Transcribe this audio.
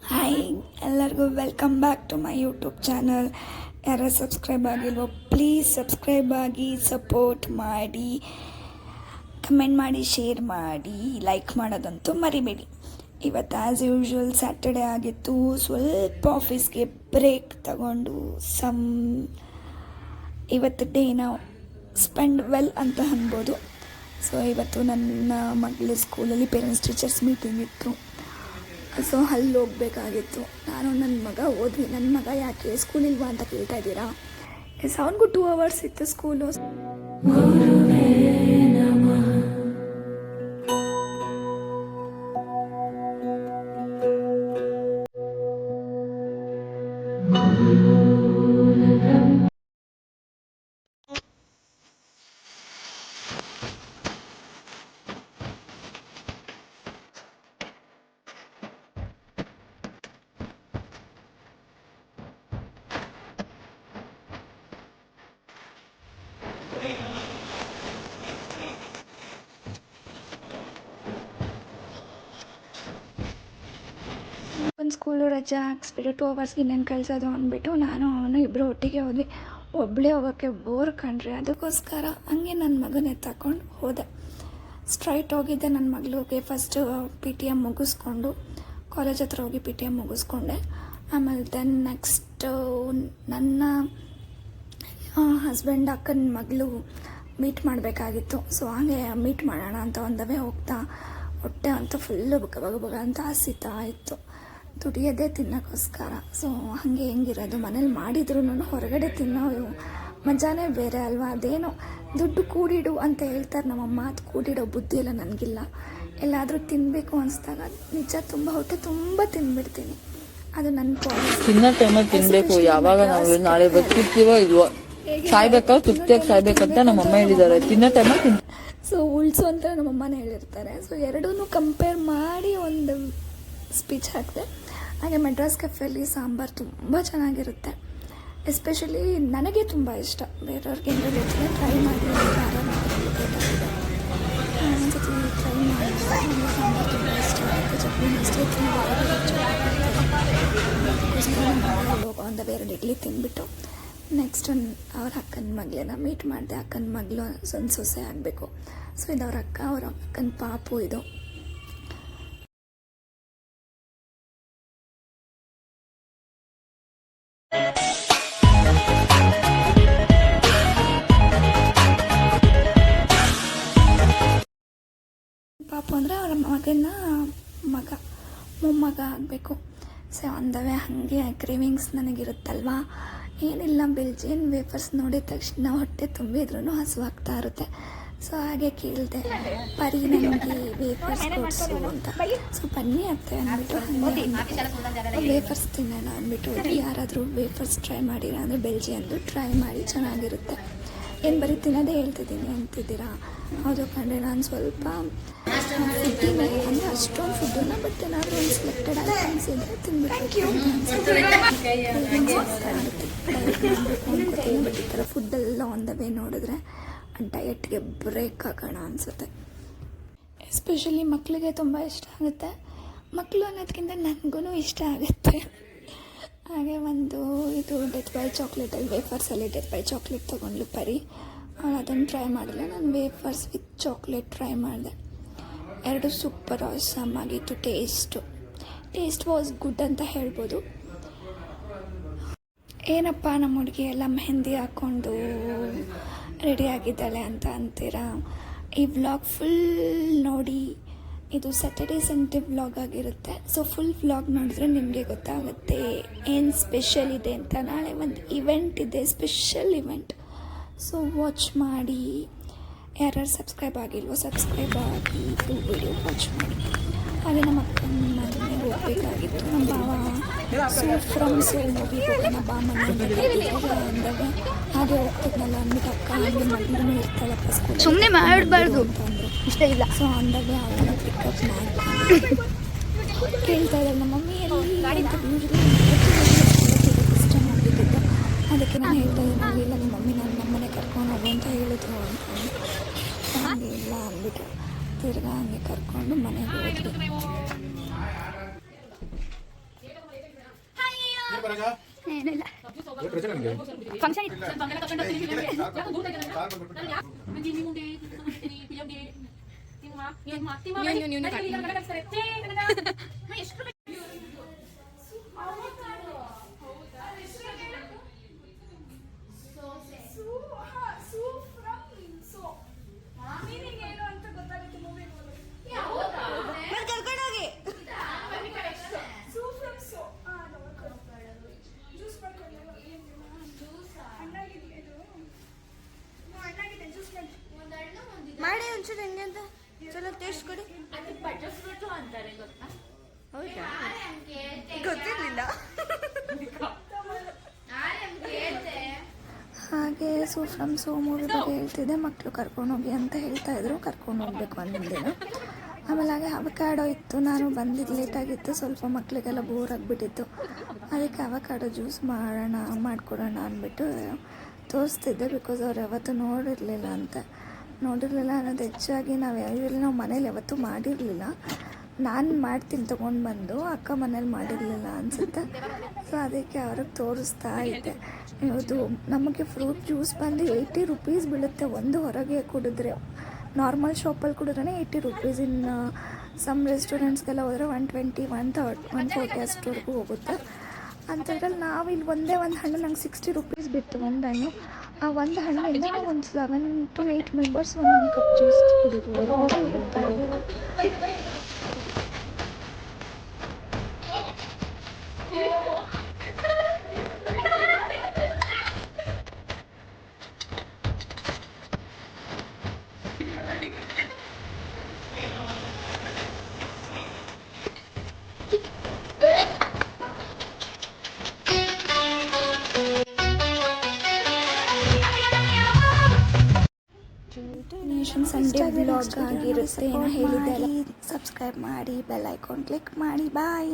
Hi, ಎಲ್ಲರಿಗೂ welcome back to my YouTube channel. ಯಾರು subscribe ಆಗಿಲ್ವೋ ಪ್ಲೀಸ್ ಸಬ್ಸ್ಕ್ರೈಬ್ ಆಗಿ, ಸಪೋರ್ಟ್ ಮಾಡಿ, ಕಮೆಂಟ್ ಮಾಡಿ, ಶೇರ್ ಮಾಡಿ, ಲೈಕ್ ಮಾಡೋದಂತೂ ಮರಿಬೇಡಿ. ಇವತ್ತು ಆ್ಯಸ್ ಯೂಶ್ವಲ್ ಸ್ಯಾಟರ್ಡೇ ಆಗಿತ್ತು. ಸ್ವಲ್ಪ ಆಫೀಸ್ಗೆ ಬ್ರೇಕ್ ತಗೊಂಡು ಇವತ್ತು ಡೇನ ಸ್ಪೆಂಡ್ ವೆಲ್ ಅಂತ ಅನ್ಬೋದು. ಸೊ ಇವತ್ತು ನನ್ನ ಮಗಳ ಸ್ಕೂಲಲ್ಲಿ ಪೇರೆಂಟ್ಸ್ ಟೀಚರ್ಸ್ ಮೀಟಿಂಗ್ ಇತ್ತು. ಸೊ ಅಲ್ಲಿ ಹೋಗ್ಬೇಕಾಗಿತ್ತು. ನಾನು ನನ್ನ ಮಗ ಹೋದ್ವಿ. ನನ್ನ ಮಗ ಯಾಕೆ ಸ್ಕೂಲಿಲ್ವಾ ಅಂತ ಕೇಳ್ತಾ ಇದ್ದೀರಾ? ಅವನಿಗೂ 2 hours ಇತ್ತು ಸ್ಕೂಲು. ಒಂದು ಸ್ಕೂಲು ರಜೆ ಹಾಕ್ಸ್ಬಿಟ್ಟು 2 hours ಇನ್ನೇನು ಕಳಿಸೋದು ಅಂದ್ಬಿಟ್ಟು ನಾನು ಅವನು ಇಬ್ಬರು ಒಟ್ಟಿಗೆ ಹೋದ್ವಿ. ಒಬ್ಬಳೇ ಹೋಗೋಕ್ಕೆ ಬೋರ್ ಕಂಡ್ರಿ. ಅದಕ್ಕೋಸ್ಕರ ಹಂಗೆ ನನ್ನ ಮಗನ ತಗೊಂಡು ಹೋದೆ. ಸ್ಟ್ರೈಟ್ ಹೋಗಿದ್ದೆ ನನ್ನ ಮಗಳಿಗೆ. ಫಸ್ಟು PTM ಮುಗಿಸ್ಕೊಂಡು ಕಾಲೇಜ್ ಹತ್ರ ಹೋಗಿ PTM ಮುಗಿಸ್ಕೊಂಡೆ. ಆಮೇಲೆ ದೆನ್ ನೆಕ್ಸ್ಟು ನನ್ನ ಹಸ್ಬೆಂಡ್ ಅಕ್ಕನ ಮಗಳು ಮೀಟ್ ಮಾಡಬೇಕಾಗಿತ್ತು. ಸೊ ಹಾಗೆ ಮೀಟ್ ಮಾಡೋಣ ಅಂತ ಒಂದವೇ ಹೋಗ್ತಾ ಹೊಟ್ಟೆ ಅಂತ ಫುಲ್ಲು ಬಗ ಅಂತ ಹಸಿತಾ ಇತ್ತು. ದುಡಿಯೋದೇ ತಿನ್ನೋಕ್ಕೋಸ್ಕರ. ಸೊ ಹಾಗೆ ಹೆಂಗಿರೋದು, ಮನೇಲಿ ಮಾಡಿದ್ರು ಹೊರಗಡೆ ತಿನ್ನೋ ಮಜಾನೇ ಬೇರೆ ಅಲ್ವಾ. ಅದೇನೋ ದುಡ್ಡು ಕೂಡಿಡು ಅಂತ ಹೇಳ್ತಾರೆ ನಮ್ಮಮ್ಮ. ಅದು ಕೂಡಿಡೋ ಬುದ್ಧಿ ಎಲ್ಲ ನನಗಿಲ್ಲ. ಎಲ್ಲಾದರೂ ತಿನ್ನಬೇಕು ಅನಿಸ್ದಾಗ ನಿಜ ತುಂಬ ಹೊಟ್ಟೆ ತುಂಬ ತಿಂದ್ಬಿಡ್ತೀನಿ. ಅದು ನನ್ನ ಪಾಲಿಸಿ. ತಿನ್ನೋ ಟೈಮಲ್ಲಿ ತಿನ್ನಬೇಕು. ಯಾವಾಗ ನಾವು ನಾಳೆ ಬದುಕಿರ್ತೀವೋ ಇಲ್ವೋ, ಸಾಯ್ಬೇಕಾ ತೃಪ್ತಿಯಾಗಿ ಸಾಯ್ಬೇಕಂತ ನಮ್ಮಮ್ಮ ಹೇಳಿದ್ದಾರೆ. ತಿನ್ನೋ ಟೈಮಲ್ಲಿ ಸೊ ಉಳಿಸು ಅಂತ ನಮ್ಮಮ್ಮನೇ ಹೇಳಿರ್ತಾರೆ. ಸೊ ಎರಡೂ ಕಂಪೇರ್ ಮಾಡಿ ಒಂದು ಸ್ಪೀಚ್ ಹಾಕಿದೆ. ಹಾಗೆ ಮೆಡ್ರಾಸ್ ಕೆಫೆಯಲ್ಲಿ ಸಾಂಬಾರು ತುಂಬ ಚೆನ್ನಾಗಿರುತ್ತೆ. ಎಸ್ಪೆಷಲಿ ನನಗೆ ತುಂಬ ಇಷ್ಟ. ಬೇರೆಯವ್ರಿಗೆ ಏನು ಗೊತ್ತಿಲ್ಲ, ಟ್ರೈ ಮಾಡಿ. ಒಂದ್ಸತಿ ಟ್ರೈ ಮಾಡಿ. ಸಾಂಬಾರು ತುಂಬ ಇಷ್ಟ ಆಗುತ್ತೆ. ಚಟ್ನಿ ಅಷ್ಟೇ ತುಂಬ ಒಂದು ಬೇರೆ ಇಡ್ಲಿ ತಿಂದ್ಬಿಟ್ಟು ನೆಕ್ಸ್ಟ್ ಅವ್ರ ಅಕ್ಕನ ಮಗಳನ್ನ ಮೀಟ್ ಮಾಡಿದೆ. ಅಕ್ಕನ ಮಗಳು ಒಂದು ಸೊಸೆ ಆಗಬೇಕು. ಸೊ ಇದು ಅವ್ರ ಅಕ್ಕ, ಅವ್ರ ಅಕ್ಕನ ಪಾಪು ಇದು. ಪಾಪು ಅಂದರೆ ಅವ್ರ ಮಗನ ಮೊಮ್ಮಗ ಆಗಬೇಕು. ಸೊ ಅಂದವೇ ಹಾಗೆ ಕ್ರೇವಿಂಗ್ಸ್ ನನಗಿರುತ್ತಲ್ವಾ. ಏನಿಲ್ಲ, ಬೆಲ್ಜಿಯನ್ ವೇಫರ್ಸ್ ನೋಡಿದ ತಕ್ಷಣ ಹೊಟ್ಟೆ ತುಂಬಿದ್ರೂ ಹಸುವಾಗ್ತಾ ಇರುತ್ತೆ. ಸೊ ಹಾಗೆ ಕೇಳಿದೆ, ಪರಿ ನನಗೆ ವೇಫರ್ಸ್ ಕೊಡಿಸು ಅಂತ. ಸೊ ಬನ್ನಿ ಅತ್ತೆ ಅಂದ್ಬಿಟ್ಟು ಹಾಗೆ ವೇಫರ್ಸ್ ತಿನ್ನೋಣ ಅಂದ್ಬಿಟ್ಟು ಯಾರಾದರೂ ವೇಫರ್ಸ್ ಟ್ರೈ ಮಾಡಿರ ಅಂದರೆ ಬೆಲ್ಜಿಯನ್ದು ಟ್ರೈ ಮಾಡಿ, ಚೆನ್ನಾಗಿರುತ್ತೆ. ಏನು ಬರೀ ತಿನ್ನೋದೇ ಹೇಳ್ತಿದ್ದೀನಿ ಅಂತಿದ್ದೀರಾ? ಹೌದು ಕಂಡ್ರೆ ನಾನು ಸ್ವಲ್ಪ ಫುಡ್ಡಿನೇ ಅಂದರೆ ಅಷ್ಟೊಂದು ಫುಡ್ಡನ್ನ, ಬಟ್ ಏನಾದರೂ ಒಂದು ಸೆಲೆಕ್ಟೆಡ್ ಐಟಮ್ಸ್ ಇದ್ದರೆ ತಿನ್ಬಿಟ್ಟು ಬಟ್ ಈ ಥರ ಫುಡ್ಡೆಲ್ಲ ಆನ್ ದ ವೇ ನೋಡಿದ್ರೆ ಡಯಟ್ಗೆ ಬ್ರೇಕ್ ಹಾಕೋಣ ಅನಿಸುತ್ತೆ. ಎಸ್ಪೆಷಲಿ ಮಕ್ಕಳಿಗೆ ತುಂಬ ಇಷ್ಟ ಆಗುತ್ತೆ. ಮಕ್ಕಳು ಅನ್ನೋದಕ್ಕಿಂತ ನನಗೂ ಇಷ್ಟ ಆಗುತ್ತೆ. ಹಾಗೆ ಒಂದು ಇದು ಡೆತ್ ಬೈ ಚಾಕ್ಲೇಟಲ್ಲಿ ವೇಫರ್ಸಲ್ಲಿ ಡೆತ್ ಬೈ ಚಾಕ್ಲೇಟ್ ತೊಗೊಂಡ್ಲು ಪರಿ. ಅವಳು ಅದನ್ನು ಟ್ರೈ ಮಾಡಿಲ್ಲ. ನಾನು ವೇಫರ್ಸ್ ವಿತ್ ಚಾಕ್ಲೇಟ್ ಟ್ರೈ ಮಾಡಿದೆ. ಎರಡು ಸೂಪರ್ ಆಸಮ್ ಆಗಿತ್ತು. ಟೇಸ್ಟ್ ವಾಸ್ ಗುಡ್ ಅಂತ ಹೇಳ್ಬೋದು. ಏನಪ್ಪ ನಮ್ಮ ಹುಡುಗಿ ಎಲ್ಲ ಮೆಹಂದಿ ಹಾಕ್ಕೊಂಡು ರೆಡಿ ಆಗಿದ್ದಾಳೆ ಅಂತ ಅಂತೀರಾ? ಈ ವ್ಲಾಗ್ ಫುಲ್ ನೋಡಿ. ಇದು ಸ್ಯಾಟರ್ಡೇ ಸಂಡೇ ವ್ಲಾಗ್ ಆಗಿರುತ್ತೆ. ಸೊ ಫುಲ್ ವ್ಲಾಗ್ ನೋಡಿದ್ರೆ ನಿಮಗೆ ಗೊತ್ತಾಗುತ್ತೆ ಏನು ಸ್ಪೆಷಲ್ ಇದೆ ಅಂತ. ನಾಳೆ ಒಂದು ಇವೆಂಟ್ ಇದೆ, ಸ್ಪೆಷಲ್ ಇವೆಂಟ್. ಸೊ ವಾಚ್ ಮಾಡಿ. ಯಾರು ಸಬ್ಸ್ಕ್ರೈಬ್ ಆಗಿಲ್ವೋ ಸಬ್ಸ್ಕ್ರೈಬ್ ಆಗಿ ವಿಡಿಯೋ ವಾಚ್ ಮಾಡಿ. ಹಾಗೆ ನಮ್ಮ ಅಕ್ಕನ ಮನೆಗೆ ಹೋಗಬೇಕಾಗಿತ್ತು. ನಮ್ಮ ಭಾವ ಫ್ರಮ್ ಮೂವಿ ಹೋಗೋಣ ಬಾ ಮನೆ ಅಂದಾಗ ಹಾಗೆ ಹೋಗ್ತಿದ್ನಲ್ಲ ಅಂದ್ಬಿಟ್ಟು ಅಕ್ಕ ಹಂಗೆ ಮಗಳೂ ಇರ್ತಾಳಪ್ಪ ಸ್ಕೂಲ್ ಸುಮ್ಮನೆ ಮಾಡಬಾರ್ದು ಅಂತಂದರು. ಇಷ್ಟ ಇಲ್ಲ. ಸೊ ಅಂದಾಗ ಅವನ್ನ ಪಿಕಪ್ ಮಾಡಿ ಕೇಳ್ತಾ ಇದ್ದಾರೆ ನಮ್ಮ ಮಮ್ಮಿ ಎಲ್ಲಿ ಅಂತ. ಇಷ್ಟ ಮಾಡಿದ್ದು ಅದಕ್ಕೆ ನಾನು ಹೇಳ್ತಾ ಇದ್ದೀನಿ, ಇಲ್ಲ ನಿಮ್ಮ ಮಮ್ಮಿ ನನ್ನ ನಮ್ಮನೆ ಕರ್ಕೊಂಡು ಹೋಗು ಅಂತ ಹೇಳಿದ್ರು ಅಂದ್ಕೊಂಡು. ಹಾಗೆ ಇಲ್ಲ ಅಂದ್ಬಿಟ್ಟು ತಿರ್ಗಾ ಹಂಗೆ ಕರ್ಕೊಂಡು ಮನೆಗೆ ಹೋದ್ವಿ. ಏನಿಲ್ಲ ಫಂಕ್ಷನ್ ಮಾಡಿ ಒಂಚೂರು ಹೆಂಗೆ ಅಂತ ಚಲೋ ಟೇಸ್ಟ್ ಕೊಡಿ. ಹೌದಾ ಗೊತ್ತಿರಲಿಲ್ಲ. ಹಾಗೆ ಫ್ರಮ್ ಸೋ ಮೂವಿ ಬಗ್ಗೆ ಹೇಳ್ತಿದ್ದೆ. ಮಕ್ಕಳು ಕರ್ಕೊಂಡೋಗಿ ಅಂತ ಹೇಳ್ತಾ ಇದ್ರು, ಕರ್ಕೊಂಡು ಹೋಗ್ಬೇಕು ಅಂದಿದ್ದೇನು. ಆಮೇಲೆ ಹಾಗೆ ಅವಕಾಡೋ ಇತ್ತು, ನಾನು ಬಂದಿದ್ದು ಲೇಟಾಗಿತ್ತು, ಸ್ವಲ್ಪ ಮಕ್ಕಳಿಗೆಲ್ಲ ಬೋರ್ ಆಗಿಬಿಟ್ಟಿತ್ತು. ಅದಕ್ಕೆ ಅವಕಾಡೋ ಜ್ಯೂಸ್ ಮಾಡಿಕೊಡೋಣ ಅಂದ್ಬಿಟ್ಟು ತೋರಿಸ್ತಿದ್ದೆ. ಬಿಕಾಸ್ ಅವ್ರು ಯಾವತ್ತೂ ನೋಡಿರಲಿಲ್ಲ ಅನ್ನೋದು ಹೆಚ್ಚಾಗಿ ನಾವು ಮನೇಲಿ ಯಾವತ್ತೂ ಮಾಡಿರಲಿಲ್ಲ. ನಾನು ಮಾಡ್ತೀನಿ ತೊಗೊಂಡು ಬಂದು, ಅಕ್ಕ ಮನೇಲಿ ಮಾಡಿರಲಿಲ್ಲ ಅನಿಸುತ್ತೆ. ಸೊ ಅದಕ್ಕೆ ಅವ್ರಿಗೆ ತೋರಿಸ್ತಾ ಇದ್ದೆ. ಇದು ನಮಗೆ ಫ್ರೂಟ್ ಜ್ಯೂಸ್ ಬಂದು 80 ರುಪೀಸ್ ಬೀಳುತ್ತೆ ಒಂದು. ಹೊರಗೆ ಕುಡಿದ್ರೆ, ನಾರ್ಮಲ್ ಶಾಪಲ್ಲಿ ಕುಡಿದ್ರೆ 80 ರುಪೀಸ್. ಇನ್ನು ಸಮ್ ರೆಸ್ಟೋರೆಂಟ್ಸ್ಗೆಲ್ಲ ಹೋದರೆ 120, 130, 140 ಅಷ್ಟವರೆಗೂ ಹೋಗುತ್ತೆ. ಅಂಥದ್ರಲ್ಲಿ ನಾವು ಇಲ್ಲಿ ಒಂದೇ ಒಂದು ಹಣ್ಣು ನಂಗೆ 60 ರುಪೀಸ್ ಬಿತ್ತು ಒಂದು ಹಣ್ಣು. ಆ ಒಂದು ಹಣ್ಣಿಂದ ನಾವು ಒಂದು 7 to 8 ಮೆಂಬರ್ಸ್ ಒಂದೊಂದು ಕಪ್ ಜ್ಯೂಸ್ ಕುಡಿಬೋದು. ಸಂಡೇ ಬ್ಲಾಗ್ ಆಗಿರುತ್ತೆ ಏನೋ ಹೇಳಿದ್ದಾರೆ. ಸಬ್ಸ್ಕ್ರೈಬ್ ಮಾಡಿ, ಬೆಲ್ ಐಕಾನ್ ಕ್ಲಿಕ್ ಮಾಡಿ. ಬಾಯ್.